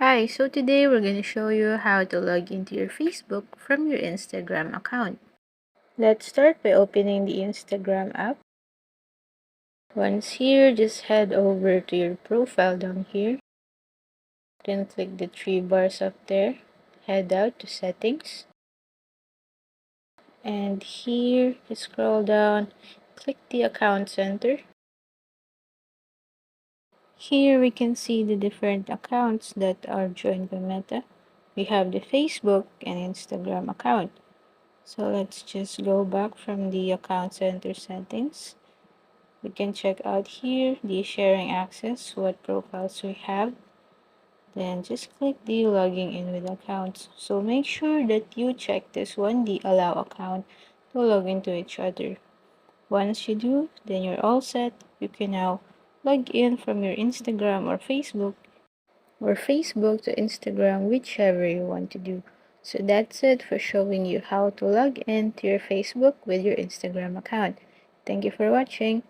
Hi, so today we're going to show you how to log into your Facebook from your Instagram account. Let's start by opening the Instagram app. Once here, just head over to your profile down here. Then click the three bars up there. Head out to settings. And here, just scroll down. Click the account center. Here we can see the different accounts that are joined by Meta. We have the Facebook and Instagram account. So let's just go back from the account center settings. We can check out here the sharing access, what profiles we have. Then just click the logging in with accounts. So make sure that you check this one, the allow account, to log into each other. Once you do, then you're all set. You can now log in from your Instagram or Facebook to Instagram, whichever you want to do. So that's it for showing you how to log in to your Facebook with your Instagram account. Thank you for watching.